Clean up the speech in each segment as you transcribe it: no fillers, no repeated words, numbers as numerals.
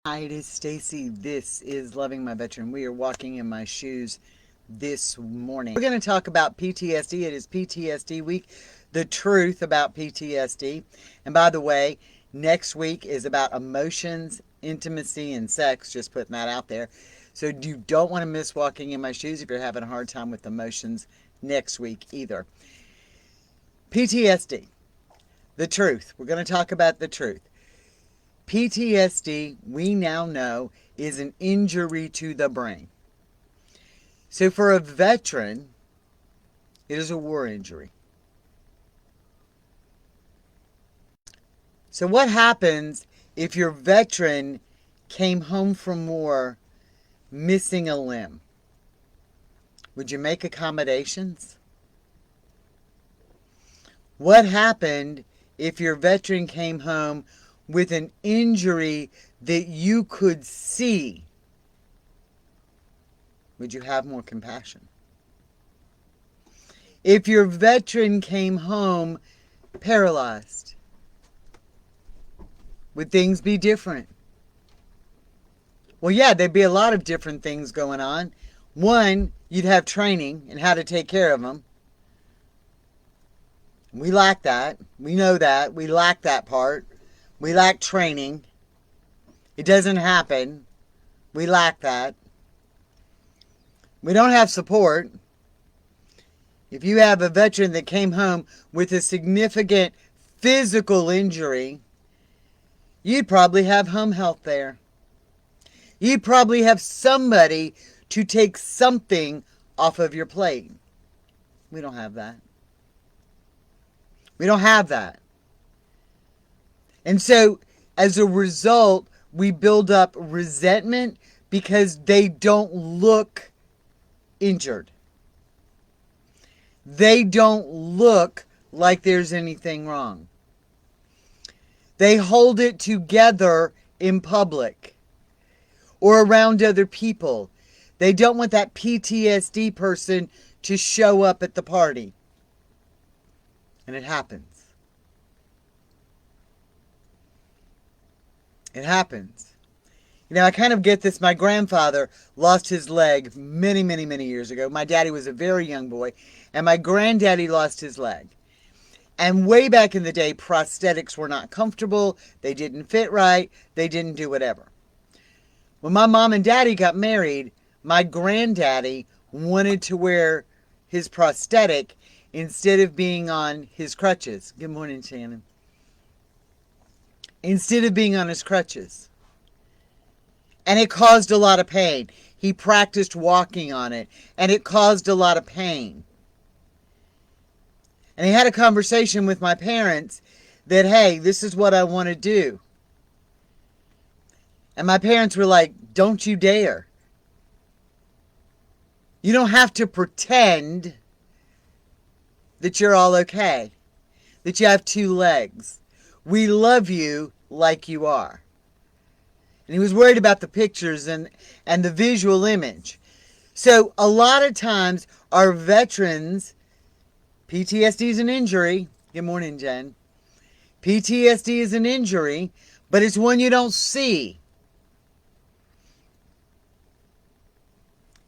Hi, it is Stacy. This is Loving My Veteran. We are walking in my shoes this morning. We're going to talk about PTSD. It is PTSD week, the truth about PTSD. And by the way, next week is about emotions, intimacy, and sex. Just putting that out there. So you don't want to miss walking in my shoes if you're having a hard time with emotions next week either. PTSD, the truth. We're going to talk about the truth. PTSD, we now know, is an injury to the brain. So for a veteran, it is a war injury. So what happens if your veteran came home from war missing a limb? Would you make accommodations? What happened if your veteran came home with an injury that you could see? Would you have more compassion? If your veteran came home paralyzed, would things be different? Well, yeah, there'd be a lot of different things going on. One, you'd have training in how to take care of them. We lack that. We know that. We lack that part. We lack training. It doesn't happen. We lack that. We don't have support. If you have a veteran that came home with a significant physical injury, you'd probably have home health there. You'd probably have somebody to take something off of your plate. We don't have that. We don't have that. And so, as a result, we build up resentment because they don't look injured. They don't look like there's anything wrong. They hold it together in public or around other people. They don't want that PTSD person to show up at the party. And it happens. It happens. You know, I kind of get this. My grandfather lost his leg many, many, many years ago. My daddy was a very young boy, and my granddaddy lost his leg. And way back in the day, prosthetics were not comfortable. They didn't fit right. They didn't do whatever. When my mom and daddy got married, my granddaddy wanted to wear his prosthetic instead of being on his crutches. Good morning, Shannon. Instead of being on his crutches. And it caused a lot of pain. He practiced walking on it, and it caused a lot of pain. And he had a conversation with my parents that, hey, this is what I want to do. And my parents were like, don't you dare. You don't have to pretend that you're all okay, that you have two legs. We love you like you are. And he was worried about the pictures and the visual image. So a lot of times our veterans, PTSD is an injury. Good morning, Jen. PTSD is an injury, but it's one you don't see.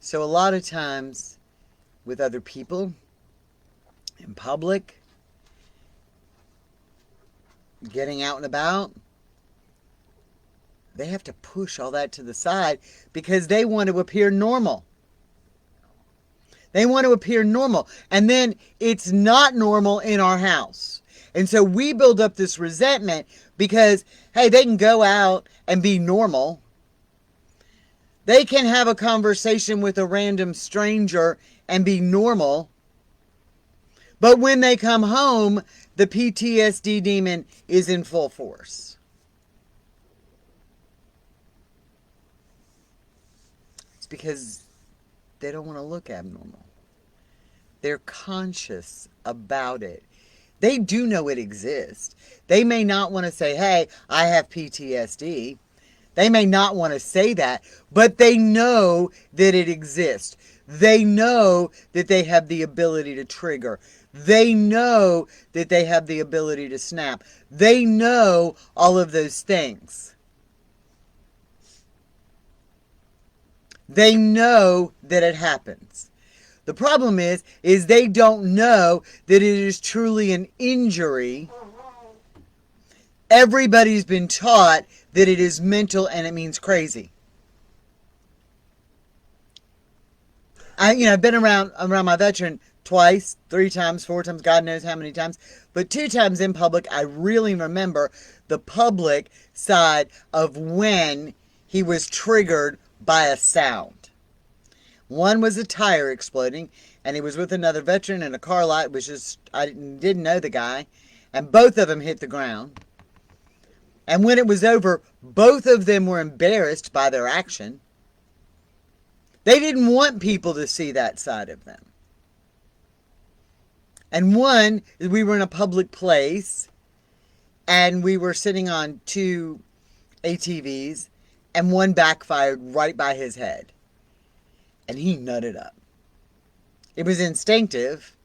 So a lot of times with other people, in public, getting out and about, they have to push all that to the side because they want to appear normal. They want to appear normal. And then it's not normal in our house. And so we build up this resentment because, hey, they can go out and be normal. They can have a conversation with a random stranger and be normal. But when they come home, the PTSD demon is in full force. It's because they don't want to look abnormal. They're conscious about it. They do know it exists. They may not want to say, hey, I have PTSD. They may not want to say that, but they know that it exists. They know that they have the ability to trigger. They know that they have the ability to snap. They know all of those things. They know that it happens. The problem is they don't know that it is truly an injury. Everybody's been taught that it is mental and it means crazy. I've been around my veteran twice, 3 times, 4 times, God knows how many times. But 2 times in public, I really remember the public side of when he was triggered by a sound. One was a tire exploding, and he was with another veteran in a car lot. It was just, I didn't know the guy, and both of them hit the ground. And when it was over, both of them were embarrassed by their action. They didn't want people to see that side of them. And one, we were in a public place, and we were sitting on 2 ATVs, and one backfired right by his head. And he nutted up. It was instinctive.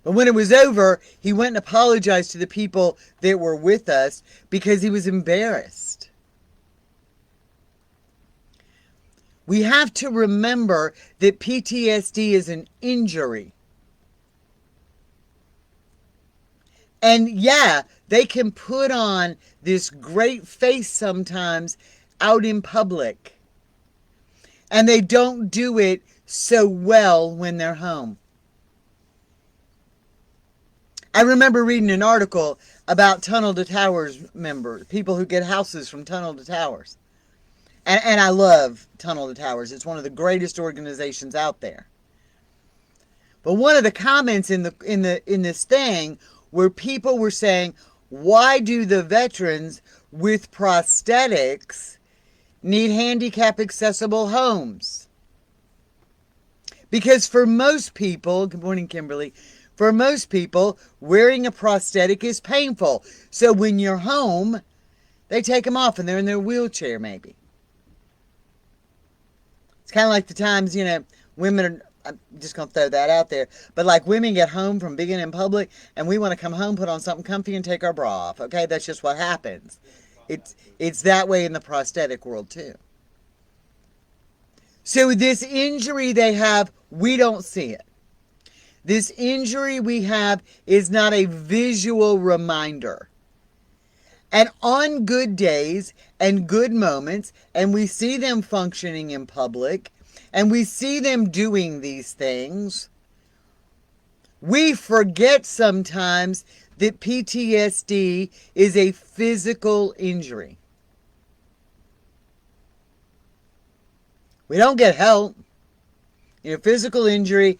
But when it was over, he went and apologized to the people that were with us because he was embarrassed. We have to remember that PTSD is an injury. And yeah, they can put on this great face sometimes out in public. And they don't do it so well when they're home. I remember reading an article about Tunnel to Towers members, people who get houses from Tunnel to Towers. And I love Tunnel to Towers. It's one of the greatest organizations out there. But one of the comments in this thing where people were saying, why do the veterans with prosthetics need handicap accessible homes? Because for most people, good morning, Kimberly, for most people, wearing a prosthetic is painful. So when you're home, they take them off and they're in their wheelchair maybe. It's kind of like the times, women are, I'm just going to throw that out there, but like women get home from being in public and we want to come home, put on something comfy and take our bra off. Okay, that's just what happens. It's that way in the prosthetic world too. So this injury they have, we don't see it. This injury we have is not a visual reminder. And on good days and good moments, and we see them functioning in public, and we see them doing these things, we forget sometimes that PTSD is a physical injury. We don't get help. Physical injury,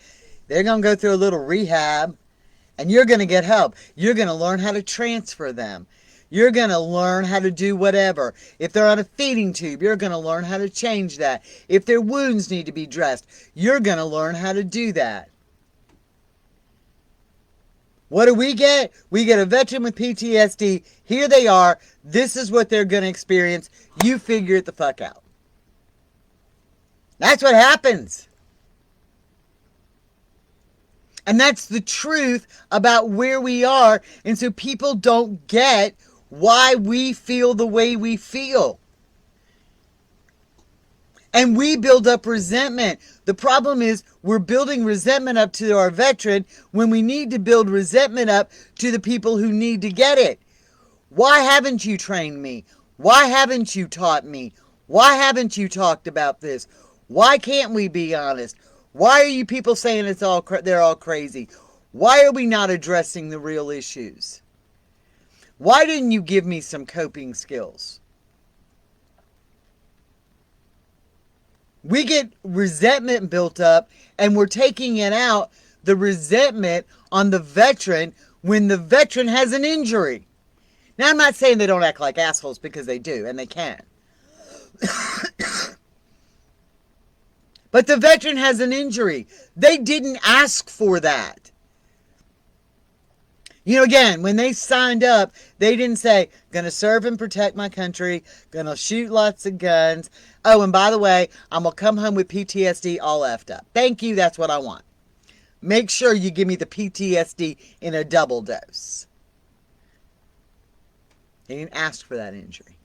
they're going to go through a little rehab, and you're going to get help. You're going to learn how to transfer them. You're going to learn how to do whatever. If they're on a feeding tube, you're going to learn how to change that. If their wounds need to be dressed, you're going to learn how to do that. What do we get? We get a veteran with PTSD. Here they are. This is what they're going to experience. You figure it the fuck out. That's what happens. And that's the truth about where we are. And so people don't get why we feel the way we feel. And we build up resentment. The problem is we're building resentment up to our veteran when we need to build resentment up to the people who need to get it. Why haven't you trained me? Why haven't you taught me? Why haven't you talked about this? Why can't we be honest? Why are you people saying they're all crazy? Why are we not addressing the real issues? Why didn't you give me some coping skills? We get resentment built up and we're taking it out, the resentment on the veteran when the veteran has an injury. Now, I'm not saying they don't act like assholes because they do and they can. But the veteran has an injury. They didn't ask for that. Again, when they signed up, they didn't say, gonna serve and protect my country, gonna shoot lots of guns. Oh, and by the way, I'm gonna come home with PTSD all effed up. Thank you, that's what I want. Make sure you give me the PTSD in a double dose. They didn't ask for that injury.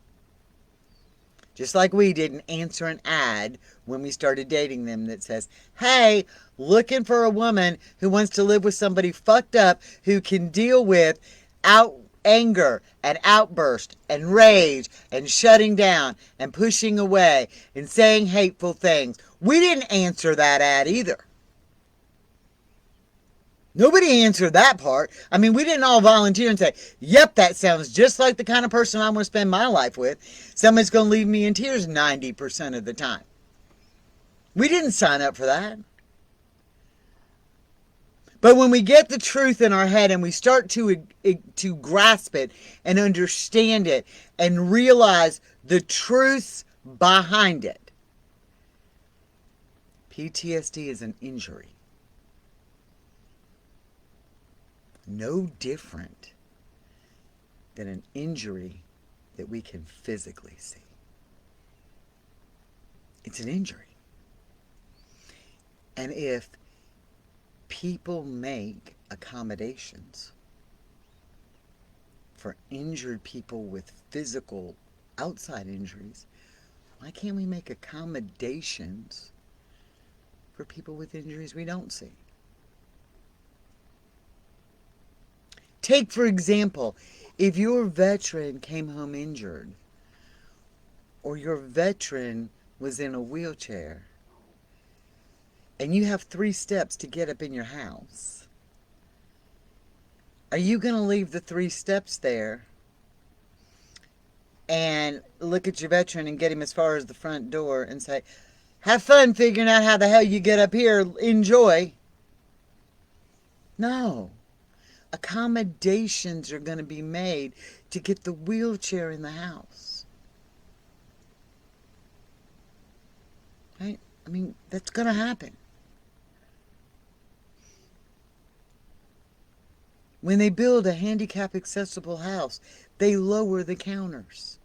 just like we didn't answer an ad when we started dating them that says, hey, looking for a woman who wants to live with somebody fucked up who can deal with anger and outburst and rage and shutting down and pushing away and saying hateful things. We didn't answer that ad either. Nobody answered that part. I mean, we didn't all volunteer and say, yep, that sounds just like the kind of person I'm going to spend my life with. Somebody's going to leave me in tears 90% of the time. We didn't sign up for that. But when we get the truth in our head and we start to grasp it and understand it and realize the truths behind it, PTSD is an injury. No different than an injury that we can physically see. It's an injury. And if people make accommodations for injured people with physical outside injuries, why can't we make accommodations for people with injuries we don't see? Take, for example, if your veteran came home injured, or your veteran was in a wheelchair, and you have 3 steps to get up in your house, are you going to leave the 3 steps there and look at your veteran and get him as far as the front door and say, have fun figuring out how the hell you get up here, enjoy? No. Accommodations are going to be made to get the wheelchair in the house. Right? I mean, that's going to happen. When they build a handicap accessible house, they lower the counters.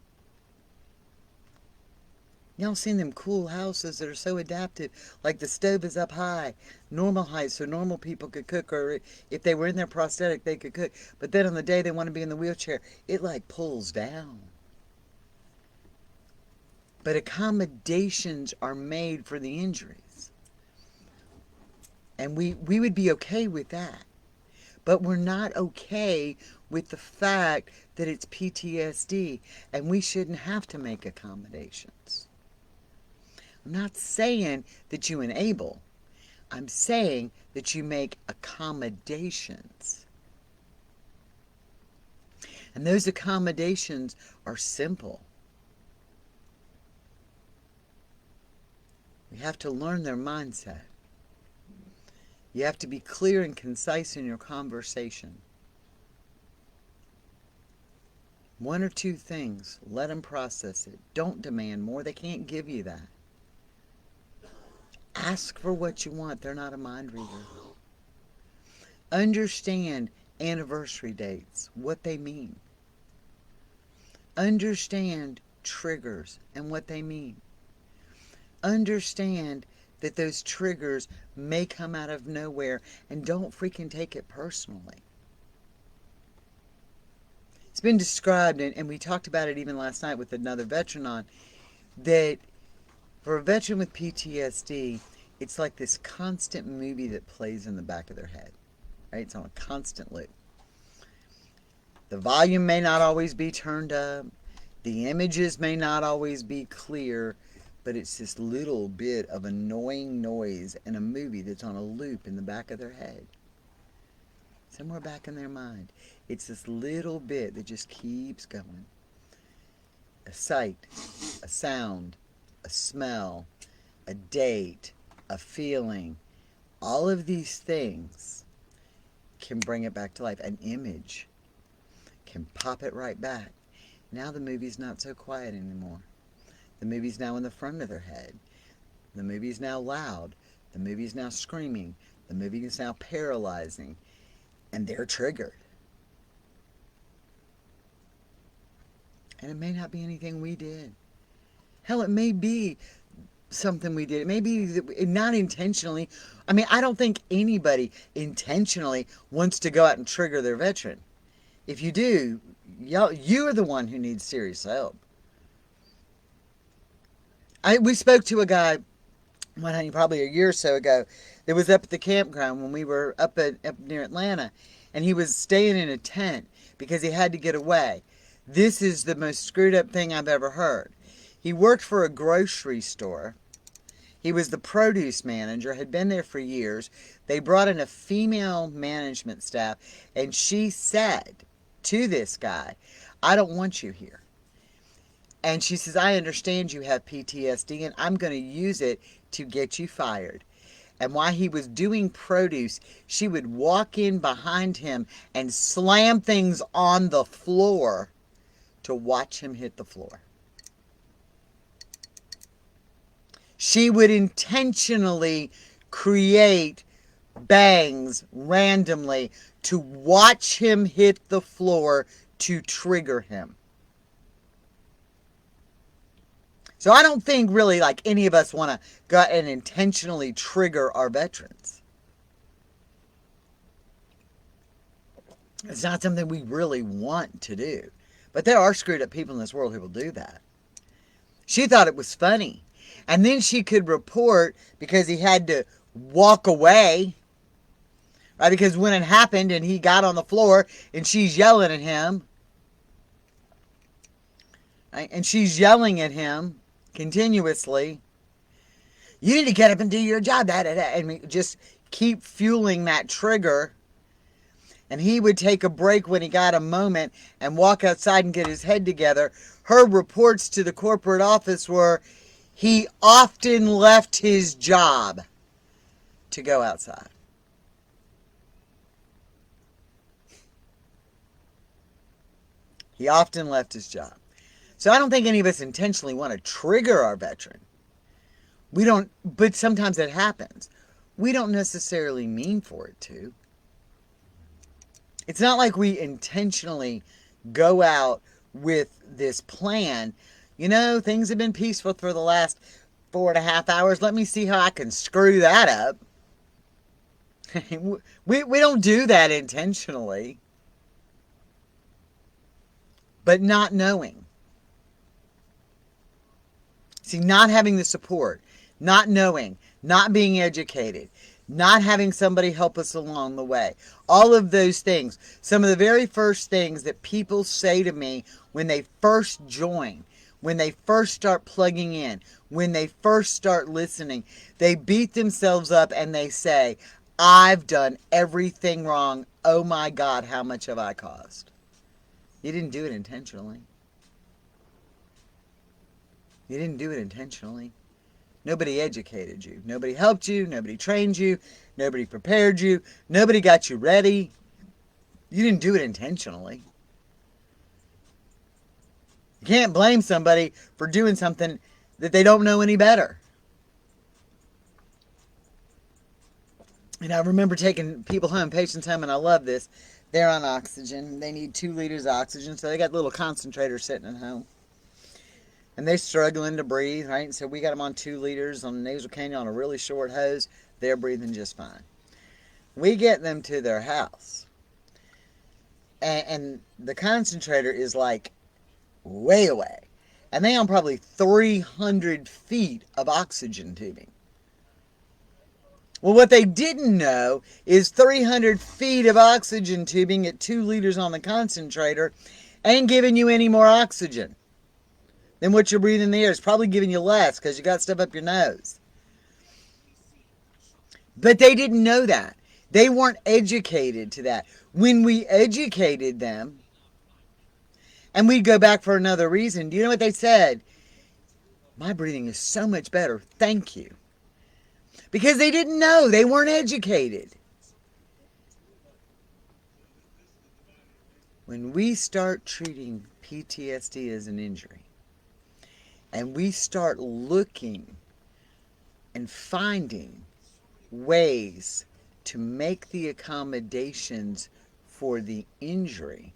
Y'all seen them cool houses that are so adaptive, like the stove is up high, normal height, so normal people could cook, or if they were in their prosthetic, they could cook. But then on the day they want to be in the wheelchair, it like pulls down. But accommodations are made for the injuries. And we would be okay with that. But we're not okay with the fact that it's PTSD, and we shouldn't have to make accommodations. I'm not saying that you enable. I'm saying that you make accommodations. And those accommodations are simple. We have to learn their mindset. You have to be clear and concise in your conversation. 1 or 2 things. Let them process it. Don't demand more. They can't give you that. Ask for what you want. They're not a mind reader. Understand anniversary dates, what they mean. Understand triggers and what they mean. Understand that those triggers may come out of nowhere, and don't freaking take it personally. It's been described, and we talked about it even last night with another veteran on, that for a veteran with PTSD, it's like this constant movie that plays in the back of their head. Right? It's on a constant loop. The volume may not always be turned up. The images may not always be clear, but it's this little bit of annoying noise in a movie that's on a loop in the back of their head. Somewhere back in their mind. It's this little bit that just keeps going. A sight, a sound, a smell, a date, a feeling. All of these things can bring it back to life. An image can pop it right back. Now the movie's not so quiet anymore. The movie's now in the front of their head. The movie's now loud. The movie's now screaming. The movie is now paralyzing. And they're triggered. And it may not be anything we did. Hell, it may be something we did. It may be not intentionally. I mean, I don't think anybody intentionally wants to go out and trigger their veteran. If you do, you're the one who needs serious help. We spoke to a guy, probably a year or so ago, that was up at the campground when we were up near Atlanta, and he was staying in a tent because he had to get away. This is the most screwed up thing I've ever heard. He worked for a grocery store. He was the produce manager, had been there for years. They brought in a female management staff, and she said to this guy, I don't want you here. And she says, I understand you have PTSD, and I'm going to use it to get you fired. And while he was doing produce, she would walk in behind him and slam things on the floor to watch him hit the floor. She would intentionally create bangs randomly to watch him hit the floor to trigger him. So I don't think really like any of us want to go and intentionally trigger our veterans. It's not something we really want to do. But there are screwed up people in this world who will do that. She thought it was funny. And then she could report because he had to walk away. Right? Because when it happened and he got on the floor and she's yelling at him. Right? And she's yelling at him continuously. You need to get up and do your job. And just keep fueling that trigger. And he would take a break when he got a moment and walk outside and get his head together. Her reports to the corporate office were he often left his job to go outside. He often left his job. So I don't think any of us intentionally want to trigger our veteran. We don't, but sometimes it happens. We don't necessarily mean for it to. It's not like we intentionally go out with this plan. You know, things have been peaceful for the last 4.5 hours. Let me see how I can screw that up. we don't do that intentionally. But not knowing. See, not having the support, not knowing, not being educated, not having somebody help us along the way. All of those things. Some of the very first things that people say to me when they first join, when they first start plugging in, when they first start listening, they beat themselves up and they say, I've done everything wrong. Oh my God, how much have I caused? You didn't do it intentionally. You didn't do it intentionally. Nobody educated you. Nobody helped you. Nobody trained you. Nobody prepared you. Nobody got you ready. You didn't do it intentionally. You can't blame somebody for doing something that they don't know any better. And I remember taking people home, patients home, and I love this. They're on oxygen. They need 2 liters of oxygen, so they got little concentrators sitting at home. And they're struggling to breathe, right? So we got them on 2 liters on nasal cannula on a really short hose. They're breathing just fine. We get them to their house. And the concentrator is like way away. And they on probably 300 feet of oxygen tubing. Well, what they didn't know is 300 feet of oxygen tubing at 2 liters on the concentrator ain't giving you any more oxygen than what you're breathing in the air. It's probably giving you less because you got stuff up your nose. But they didn't know that. They weren't educated to that. When we educated them, and we'd go back for another reason, do you know what they said? My breathing is so much better. Thank you. Because they didn't know. They weren't educated. When we start treating PTSD as an injury, and we start looking and finding ways to make the accommodations for the injury.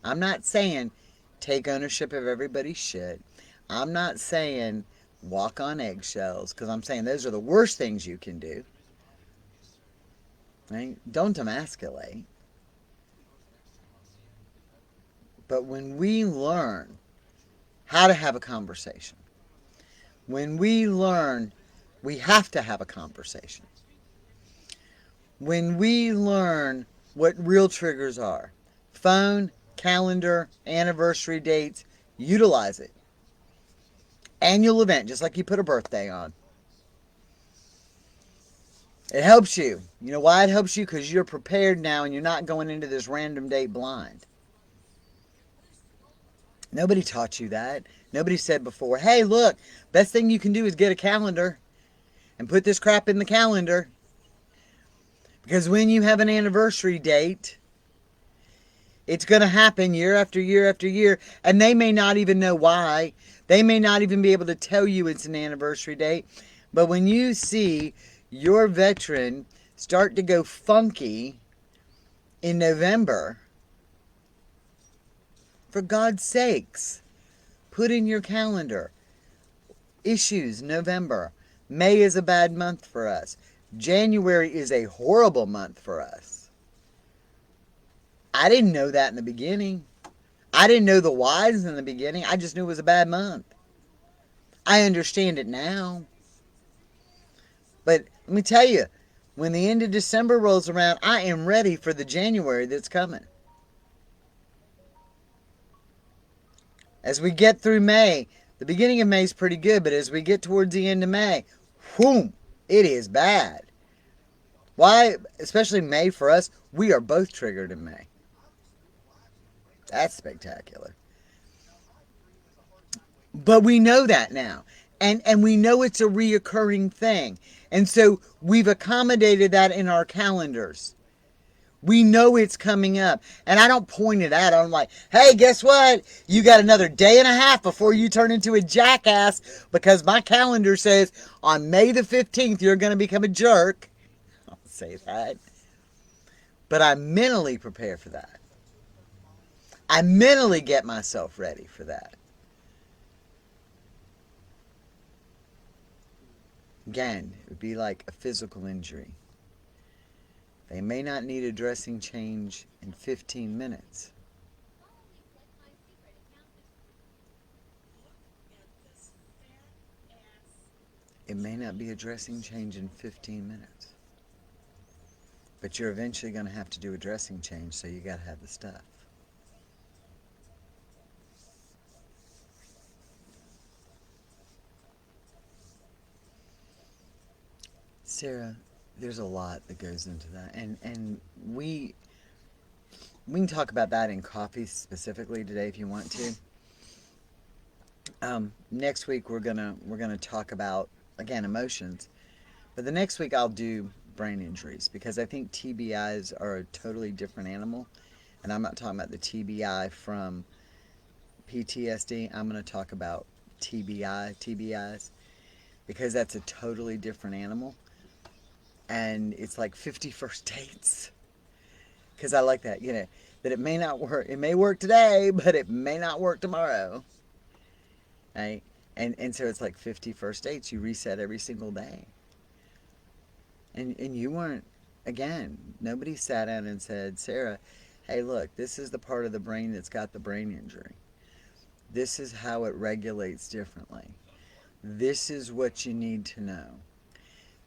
I'm not saying take ownership of everybody's shit. I'm not saying walk on eggshells, because I'm saying those are the worst things you can do. Right? Don't emasculate. But when we learn how to have a conversation, When we learn, we have to have a conversation. When we learn what real triggers are, phone, calendar, anniversary dates, utilize it. Annual event, just like you put a birthday on. It helps you. You know why it helps you? Because you're prepared now and you're not going into this random date blind. Nobody taught you that. Nobody said before, hey, look, best thing you can do is get a calendar and put this crap in the calendar. Because when you have an anniversary date, it's going to happen year after year after year, and they may not even know why. They may not even be able to tell you it's an anniversary date. But when you see your veteran start to go funky in November, for God's sakes, put in your calendar. Issues, November. May is a bad month for us. January is a horrible month for us. I didn't know that in the beginning. I didn't know the whys in the beginning. I just knew it was a bad month. I understand it now. But let me tell you, when the end of December rolls around, I am ready for the January that's coming. As we get through May, the beginning of May is pretty good, but as we get towards the end of May, whoom, it is bad. Why? Especially May for us, we are both triggered in May. That's spectacular. But we know that now. And we know it's a reoccurring thing. And so we've accommodated that in our calendars. We know it's coming up. And I don't point it out. I'm like, hey, guess what? You got another day and a half before you turn into a jackass because my calendar says on May the 15th you're going to become a jerk. I'll say that. But I mentally prepare for that. I mentally get myself ready for that. Again, it would be like a physical injury. They may not need a dressing change in 15 minutes. It may not be a dressing change in 15 minutes. But you're eventually going to have to do a dressing change, so you got to have the stuff. Sarah, there's a lot that goes into that. And we can talk about that in coffee specifically today if you want to. Next week we're gonna talk about again emotions, but the next week I'll do brain injuries because I think TBIs are a totally different animal, and I'm not talking about the TBI from PTSD. I'm going to talk about TBIs because that's a totally different animal, and it's like 50 first dates because I like that, that it may not work. It may work today, but it may not work tomorrow. Right? And so it's like 50 first dates. You reset every single day. And you weren't, again, nobody sat down and said, Sarah, hey, look, this is the part of the brain that's got the brain injury. This is how it regulates differently. This is what you need to know.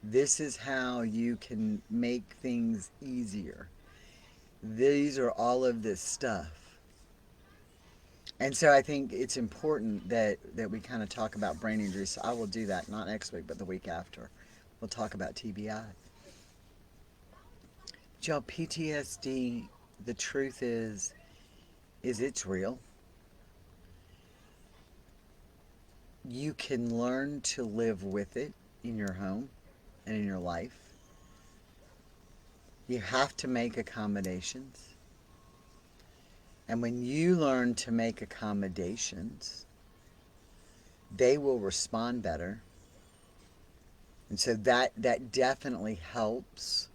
This is how you can make things easier. These are all of this stuff. And so I think it's important that we kind of talk about brain injuries. So I will do that, not next week, but the week after. We'll talk about TBI. Y'all, PTSD, the truth is it's real. You can learn to live with it in your home and in your life. You have to make accommodations. And when you learn to make accommodations, they will respond better. And so that definitely helps.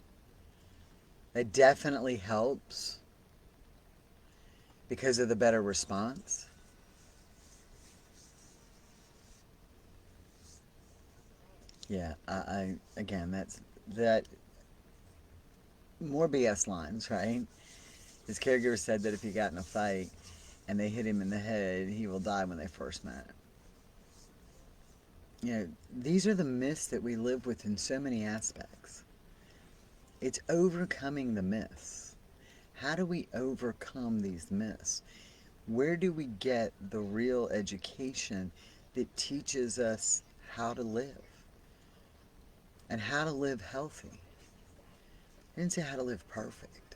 That definitely helps because of the better response. Yeah, I again, that more BS lines, right? His caregiver said that if he got in a fight and they hit him in the head, he will die when they first met. These are the myths that we live with in so many aspects. It's overcoming the myths. How do we overcome these myths? Where do we get the real education that teaches us how to live and how to live healthy? I didn't say how to live perfect,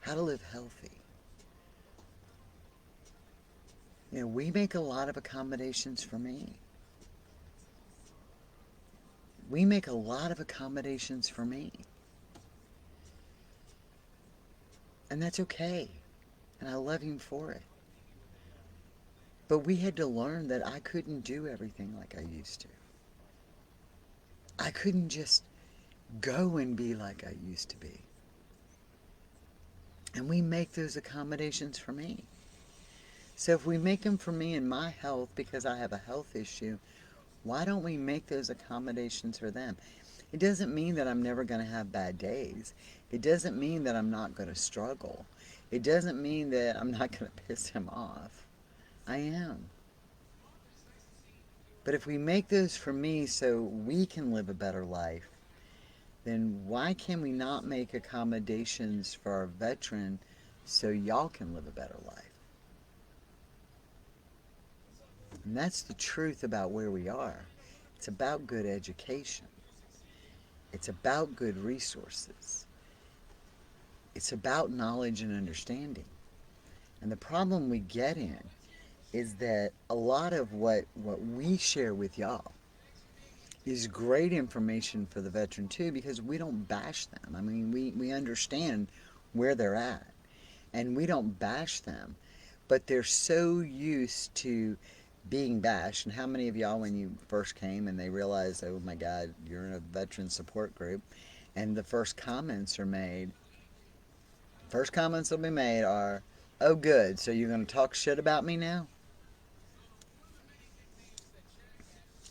how to live healthy. We make a lot of accommodations for me. We make a lot of accommodations for me. And that's okay. And I love him for it. But we had to learn that I couldn't do everything like I used to. I couldn't just go and be like I used to be. And we make those accommodations for me. So if we make them for me and my health because I have a health issue, why don't we make those accommodations for them? It doesn't mean that I'm never going to have bad days. It doesn't mean that I'm not going to struggle. It doesn't mean that I'm not going to piss him off. I am. But if we make those for me so we can live a better life, then why can we not make accommodations for our veteran so y'all can live a better life? And that's the truth about where we are. It's about good education. It's about good resources. It's about knowledge and understanding. And the problem we get in is that a lot of what we share with y'all is great information for the veteran too, because we don't bash them. I mean, we understand where they're at and we don't bash them, but they're so used to being bashed. And how many of y'all, when you first came and they realized, oh my God, you're in a veteran support group, and the first comments will be made are, oh good, so you're going to talk shit about me now?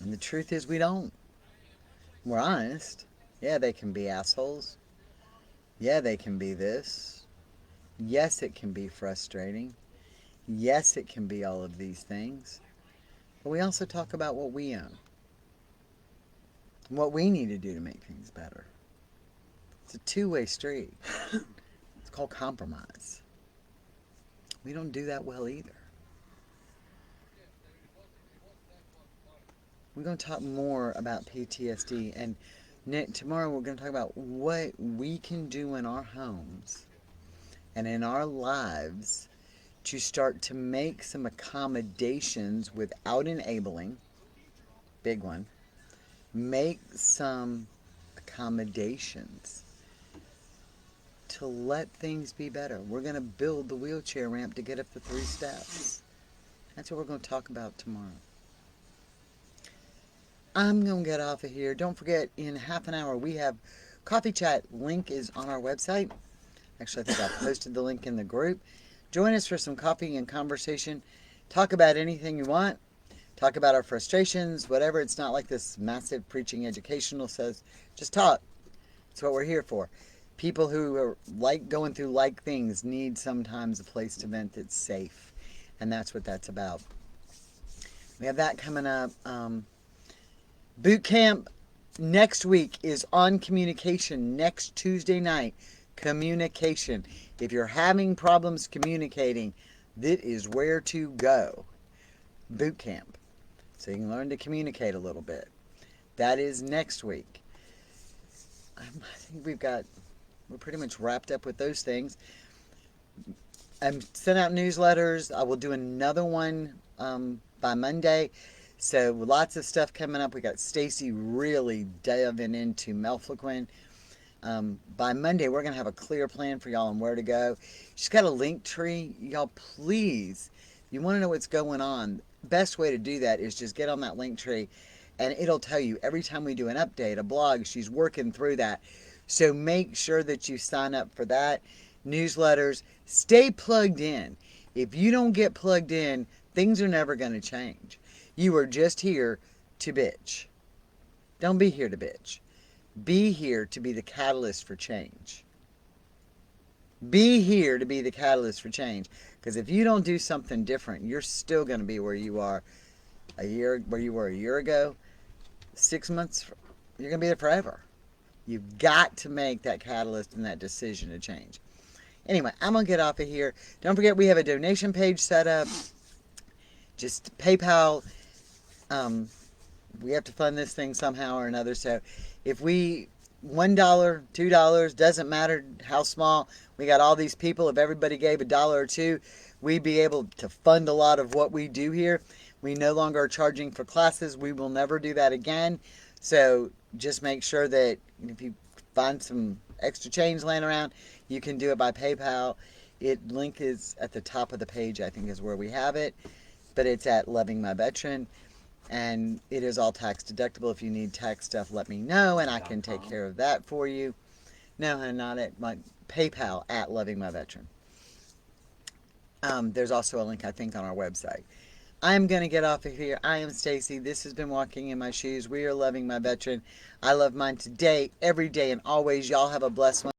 And the truth is we don't. We're honest. Yeah, they can be assholes. Yeah, they can be this. Yes, it can be frustrating. Yes, it can be all of these things. But we also talk about what we own. What we need to do to make things better. It's a two-way street. It's called compromise. We don't do that well either. We're going to talk more about PTSD, and tomorrow we're going to talk about what we can do in our homes and in our lives to start to make some accommodations without enabling. Big one. Make some accommodations to let things be better. We're going to build the wheelchair ramp to get up the 3 steps. That's what we're going to talk about tomorrow. I'm going to get off of here. Don't forget, in half an hour, we have Coffee Chat. Link is on our website. Actually, I think I posted the link in the group. Join us for some coffee and conversation. Talk about anything you want. Talk about our frustrations, whatever. It's not like this massive preaching educational says. Just talk. That's what we're here for. People who are going through things need sometimes a place to vent that's safe. And that's what that's about. We have that coming up. Boot camp next week is on communication. Next Tuesday night, communication. If you're having problems communicating, that is where to go. Boot camp. So you can learn to communicate a little bit. That is next week. I think we're pretty much wrapped up with those things. Sent out newsletters. I will do another one by Monday. So lots of stuff coming up. We got Stacy really diving into Melflequin. By Monday, we're going to have a clear plan for y'all on where to go. She's got a link tree. Y'all, please, you want to know what's going on. Best way to do that is just get on that link tree, and it'll tell you every time we do an update, a blog, she's working through that. So make sure that you sign up for that. Newsletters. Stay plugged in. If you don't get plugged in, things are never going to change. You are just here to bitch. Don't be here to bitch. Be here to be the catalyst for change. Be here to be the catalyst for change. Because if you don't do something different, you're still going to be where you were a year ago, 6 months, you're going to be there forever. You've got to make that catalyst and that decision to change. Anyway, I'm going to get off of here. Don't forget we have a donation page set up. Just PayPal. We have to fund this thing somehow or another. So if we, $1, $2, doesn't matter how small, we got all these people. If everybody gave $1 or $2, we'd be able to fund a lot of what we do here. We no longer are charging for classes. We will never do that again. So just make sure that if you find some extra change laying around, you can do it by PayPal. Link is at the top of the page, I think is where we have it. But it's at Loving My Veteran. And it is all tax deductible. If you need tax stuff, let me know, and I can take care of that for you. No, not at my PayPal at Loving My Veteran. There's also a link, I think, on our website. I'm going to get off of here. I am Stacy. This has been Walking in My Shoes. We are Loving My Veteran. I love mine today, every day, and always. Y'all have a blessed one.